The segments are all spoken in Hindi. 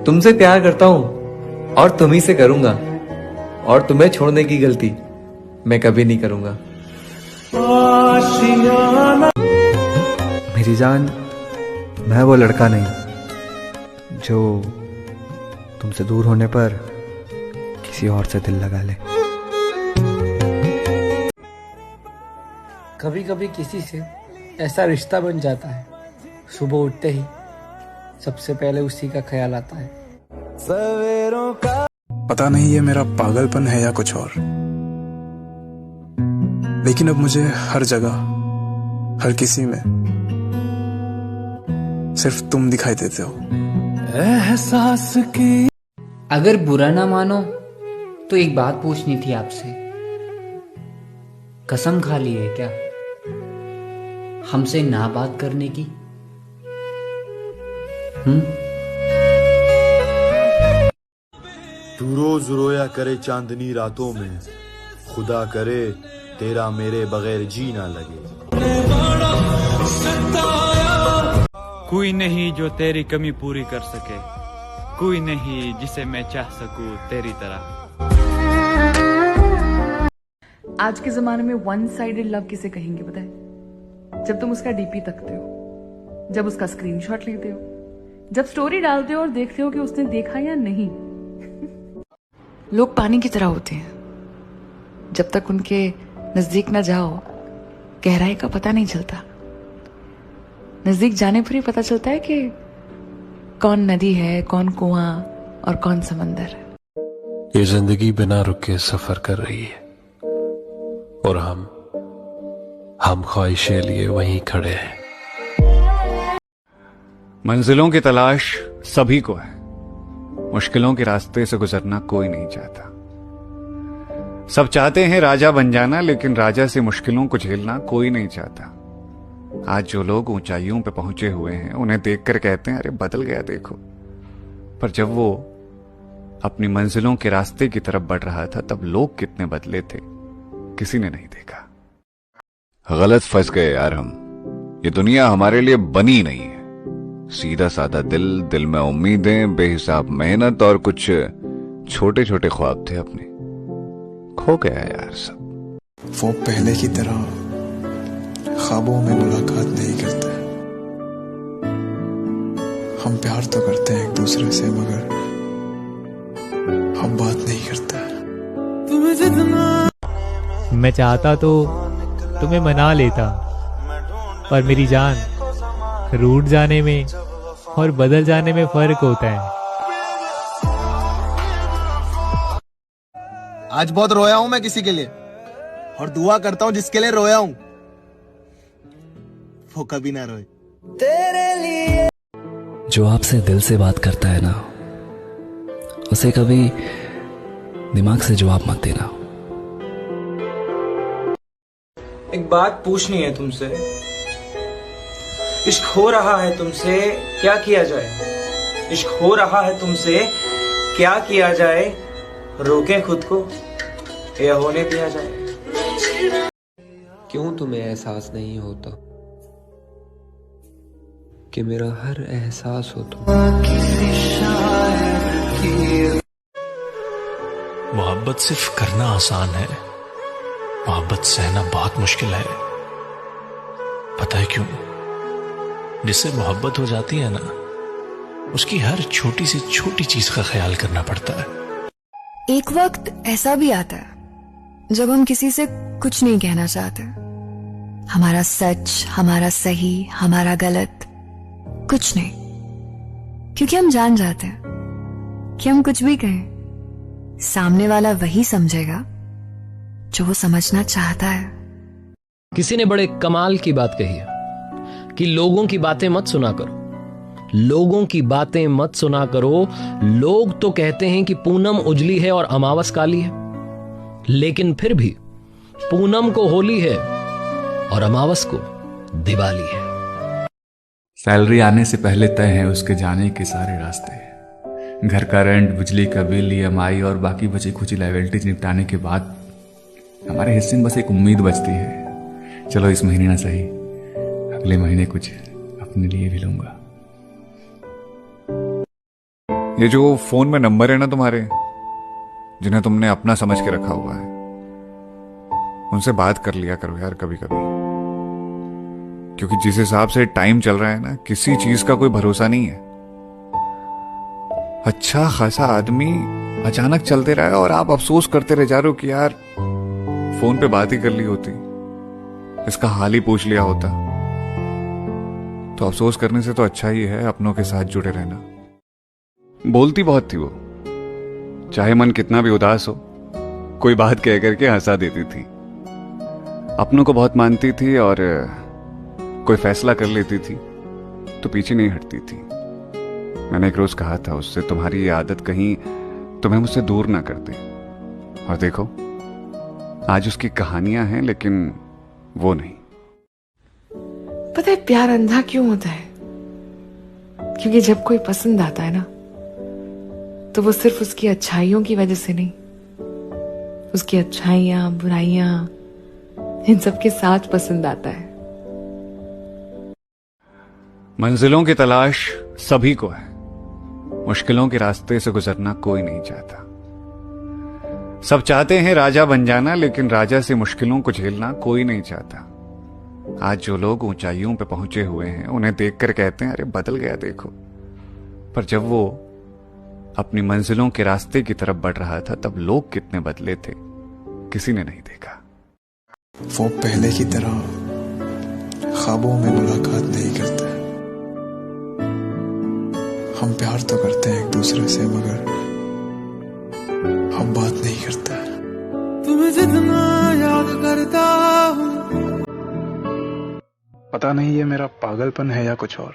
तुमसे प्यार करता हूं और तुम्ही से करूंगा, और तुम्हें छोड़ने की गलती मैं कभी नहीं करूंगा। मेरी जान, मैं वो लड़का नहीं जो तुमसे दूर होने पर किसी और से दिल लगा ले। कभी कभी किसी से ऐसा रिश्ता बन जाता है, सुबह उठते ही सबसे पहले उसी का ख्याल आता है। पता नहीं ये मेरा पागलपन है या कुछ और, लेकिन अब मुझे हर जगह, हर किसी में सिर्फ तुम दिखाई देते हो। एहसास की अगर बुरा ना मानो तो एक बात पूछनी थी आपसे। कसम खा ली है क्या हमसे ना बात करने की? तू रोज रोया करे चांदनी रातों में, खुदा करे तेरा मेरे बगैर जी ना लगे। कोई नहीं जो तेरी कमी पूरी कर सके, कोई नहीं जिसे मैं चाह सकूं तेरी तरह। आज के जमाने में वन साइडेड लव किसे कहेंगे बताए? जब तुम उसका डीपी तकते हो, जब उसका स्क्रीनशॉट लेते हो, जब स्टोरी डालते हो और देखते हो कि उसने देखा या नहीं। लोग पानी की तरह होते हैं, जब तक उनके नजदीक ना जाओ गहराई का पता नहीं चलता। नजदीक जाने पर ही पता चलता है कि कौन नदी है, कौन कुआं और कौन समंदर है। ये जिंदगी बिना रुके सफर कर रही है और हम ख्वाहिशें लिए वहीं खड़े हैं। मंजिलों की तलाश सभी को है, मुश्किलों के रास्ते से गुजरना कोई नहीं चाहता। सब चाहते हैं राजा बन जाना, लेकिन राजा से मुश्किलों को झेलना कोई नहीं चाहता। आज जो लोग ऊंचाइयों पे पहुंचे हुए हैं उन्हें देखकर कहते हैं अरे बदल गया देखो, पर जब वो अपनी मंजिलों के रास्ते की तरफ बढ़ रहा था तब लोग कितने बदले थे किसी ने नहीं देखा। गलत फंस गए यार हम, ये दुनिया हमारे लिए बनी नहीं है। सीधा साधा दिल, दिल में उम्मीदें, बेहिसाब मेहनत और कुछ छोटे छोटे ख्वाब थे अपने। खो गया यार सब। वो पहले की तरह ख्वाबों में मुलाकात नहीं करते। हम प्यार तो करते हैं एक दूसरे से, मगर हम बात नहीं करते। मैं चाहता तो तुम्हें मना लेता, पर मेरी जान, रूठ जाने में और बदल जाने में फर्क होता है। आज बहुत रोया हूं मैं किसी के लिए, और दुआ करता हूं जिसके लिए रोया हूं वो कभी ना रोए। तेरे लिए जो आपसे दिल से बात करता है ना, उसे कभी दिमाग से जवाब मत देना। एक बात पूछनी है तुमसे, इश्क हो रहा है तुमसे, क्या किया जाए? इश्क हो रहा है तुमसे, क्या किया जाए? रोकें खुद को या होने दिया जाए? क्यों तुम्हें एहसास नहीं होता कि मेरा हर एहसास हो तुम? मोहब्बत सिर्फ करना आसान है, मोहब्बत सहना बहुत मुश्किल है। पता है क्यों? जिससे मोहब्बत हो जाती है ना, उसकी हर छोटी से छोटी चीज का ख्याल करना पड़ता है। एक वक्त ऐसा भी आता है जब हम किसी से कुछ नहीं कहना चाहते। हमारा सच, हमारा सही, हमारा गलत, कुछ नहीं, क्योंकि हम जान जाते हैं कि हम कुछ भी कहें सामने वाला वही समझेगा जो वो समझना चाहता है। किसी ने बड़े कमाल की बात कही है कि लोगों की बातें मत सुना करो, लोगों की बातें मत सुना करो। लोग तो कहते हैं कि पूनम उजली है और अमावस काली है, लेकिन फिर भी पूनम को होली है और अमावस को दिवाली है। सैलरी आने से पहले तय है उसके जाने के सारे रास्ते। घर का रेंट, बिजली का बिल, EMI और बाकी बची खुची लायबिलिटीज निपटाने के बाद हमारे हिस्से में बस एक उम्मीद बचती है, चलो इस महीने ना सही, अगले महीने कुछ अपने लिए भी लूंगा। ये जो फोन में नंबर है ना तुम्हारे, जिन्हें तुमने अपना समझ के रखा हुआ है, उनसे बात कर लिया करो यार कभी कभी। क्योंकि जिस हिसाब से टाइम चल रहा है ना, किसी चीज का कोई भरोसा नहीं है। अच्छा खासा आदमी अचानक चलते रहा है और आप अफसोस करते रह जा रहे हो कि यार फोन पे बात ही कर ली होती, इसका हाल ही पूछ लिया होता। तो अफसोस करने से तो अच्छा ही है अपनों के साथ जुड़े रहना। बोलती बहुत थी वो, चाहे मन कितना भी उदास हो, कोई बात कह करके हंसा देती थी। अपनों को बहुत मानती थी और कोई फैसला कर लेती थी तो पीछे नहीं हटती थी। मैंने एक रोज कहा था उससे, तुम्हारी ये आदत कहीं तुम्हें मुझसे दूर ना कर दे। और देखो आज उसकी कहानियां हैं, लेकिन वो नहीं। पता है प्यार अंधा क्यों होता है? क्योंकि जब कोई पसंद आता है ना, तो वो सिर्फ उसकी अच्छाइयों की वजह से नहीं, उसकी अच्छाइयां बुराइयां इन सब के साथ पसंद आता है। मंजिलों की तलाश सभी को है, मुश्किलों के रास्ते से गुजरना कोई नहीं चाहता। सब चाहते हैं राजा बन जाना, लेकिन राजा से मुश्किलों को झेलना कोई नहीं चाहता। आज जो लोग ऊंचाइयों पे पहुंचे हुए हैं, उन्हें देखकर कहते हैं अरे बदल गया देखो। पर जब वो अपनी मंजिलों के रास्ते की तरफ बढ़ रहा था, तब लोग कितने बदले थे किसी ने नहीं देखा। वो पहले की तरह ख्वाबों में मुलाकात नहीं करते। हम प्यार तो करते हैं एक दूसरे से, मगर हम बात नहीं करते। तुम्हें जितना याद करता हूँ, पता नहीं ये मेरा पागलपन है या कुछ और,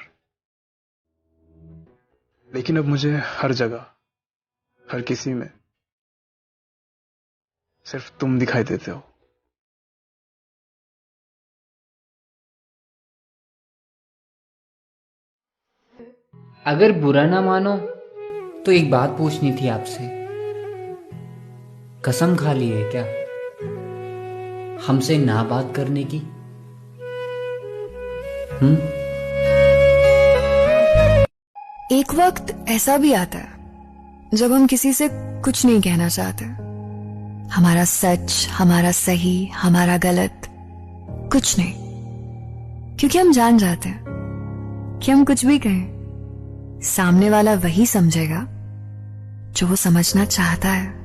लेकिन अब मुझे हर जगह, हर किसी में सिर्फ तुम दिखाई देते हो। अगर बुरा ना मानो तो एक बात पूछनी थी आपसे। कसम खा ली है क्या हमसे ना बात करने की? एक वक्त ऐसा भी आता है जब हम किसी से कुछ नहीं कहना चाहते। हमारा सच, हमारा सही, हमारा गलत, कुछ नहीं, क्योंकि हम जान जाते हैं कि हम कुछ भी कहें सामने वाला वही समझेगा जो वो समझना चाहता है।